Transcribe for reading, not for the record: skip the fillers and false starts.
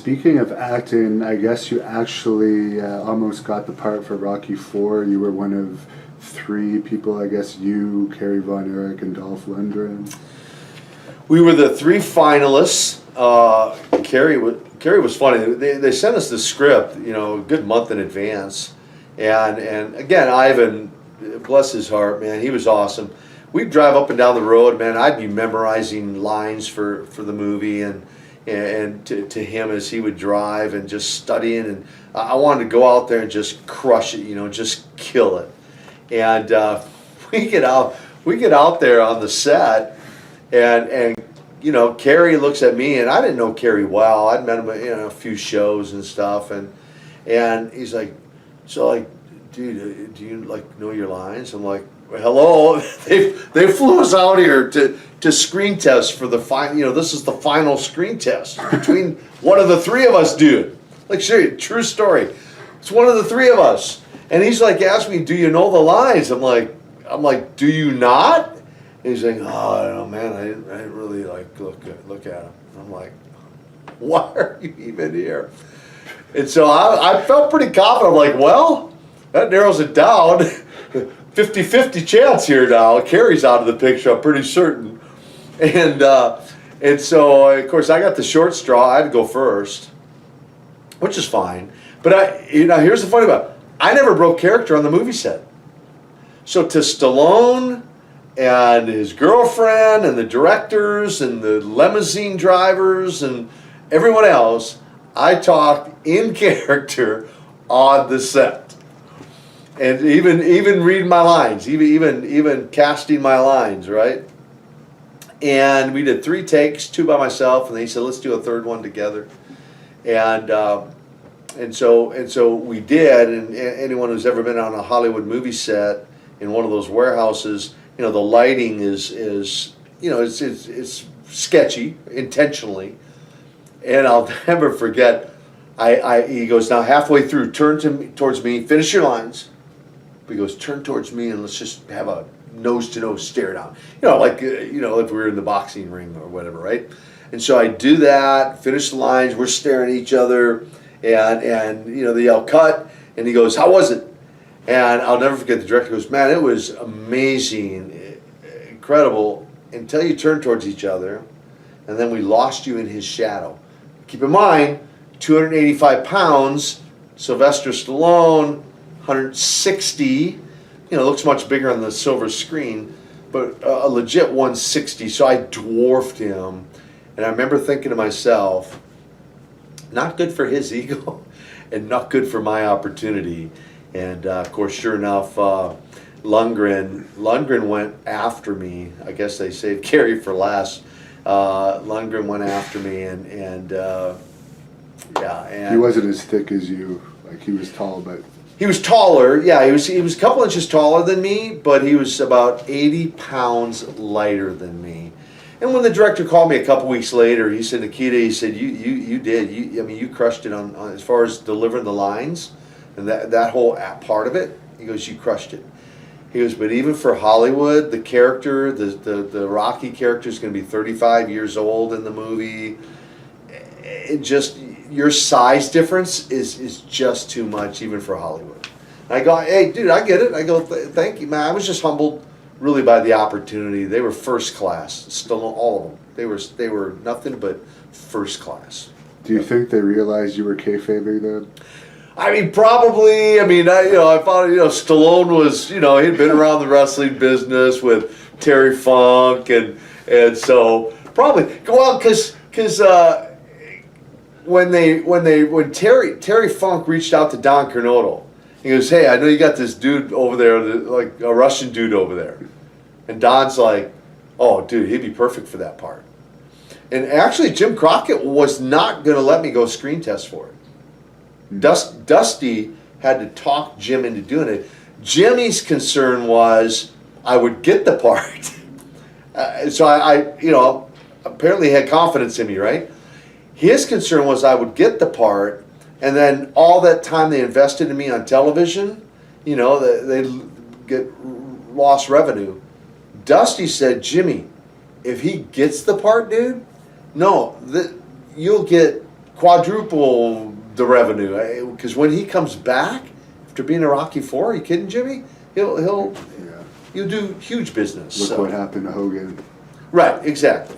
speaking of acting, I guess you actually almost got the part for Rocky IV. You were one of 3 people, I guess, you, Kerry Von Erich, and Dolph Lundgren. We were the 3 finalists. Kerry was funny. They sent us the script, a good month in advance. And again, Ivan, bless his heart, man, he was awesome. We'd drive up and down the road, man. I'd be memorizing lines for the movie and to him as he would drive and just studying. And I wanted to go out there and just crush it, just kill it. And we get out there on the set, and Kerry looks at me, and I didn't know Kerry well. I'd met him in a few shows and stuff, and he's like, so like, dude, do you like know your lines? I'm like, hello, they flew us out here to screen test for the final. This is the final screen test between one of the 3 of us, dude. Like, seriously, true story. It's one of the 3 of us, and he's like, asked me, do you know the lines? I'm like, do you not? And he's like, oh, I don't know, man. I didn't really like look at him. I'm like, why are you even here? And so I felt pretty confident. I'm like, well, that narrows it down. 50-50 chance here now. Kerry's out of the picture, I'm pretty certain. And so, of course, I got the short straw. I had to go first, which is fine. But here's the funny part. I never broke character on the movie set. So to Stallone and his girlfriend and the directors and the limousine drivers and everyone else, I talked in character on the set. And even reading my lines, even casting my lines, right? And we did 3 takes, 2 by myself, and they said, let's do a 3rd one together. And so we did. And anyone who's ever been on a Hollywood movie set in one of those warehouses, the lighting is it's sketchy intentionally. And I'll never forget. He goes, now halfway through, turn towards me, finish your lines. He goes, turn towards me and let's just have a nose-to-nose stare down. Like if we were in the boxing ring or whatever, right? And so I do that, finish the lines, we're staring at each other, and they yell, cut, and he goes, how was it? And I'll never forget, the director goes, man, it was amazing, incredible, until you turned towards each other, and then we lost you in his shadow. Keep in mind, 285 pounds, Sylvester Stallone, 160, looks much bigger on the silver screen, but a legit 160, so I dwarfed him. And I remember thinking to myself, not good for his ego and not good for my opportunity. And of course, sure enough, Lundgren went after me. I guess they saved Kerry for last. Lundgren went after me, and he wasn't as thick as you. Like, he was tall, but he was taller. Yeah, he was a couple inches taller than me, but he was about 80 pounds lighter than me. And when the director called me a couple weeks later, he said, Nikita, he said, you did. You crushed it on as far as delivering the lines and that whole part of it. He goes, you crushed it. He goes, but even for Hollywood, the character, the Rocky character is going to be 35 years old in the movie. It just, your size difference is just too much even for Hollywood. And I go, hey, dude, I get it. I go, thank you, man. I was just humbled really by the opportunity. They were first class, still all of them. They were nothing but first class. Do you think they realized you were kayfabing then? I mean, probably. I thought, Stallone was, he'd been around the wrestling business with Terry Funk, and so probably, well, because when Terry Funk reached out to Don Cornotto, he goes, hey, I know you got this dude over there, like a Russian dude over there, and Don's like, oh, dude, he'd be perfect for that part. And actually, Jim Crockett was not going to let me go screen test for it. Dusty had to talk Jim into doing it. Jimmy's concern was I would get the part. So I apparently had confidence in me, right? His concern was I would get the part, and then all that time they invested in me on television, they get lost revenue. Dusty said, Jimmy, if he gets the part, dude, no, you'll get quadruple the revenue. Because when he comes back after being a Rocky IV, are you kidding, Jimmy? He'll Yeah. do huge business. Look So. what happened to Hogan. Right, exactly.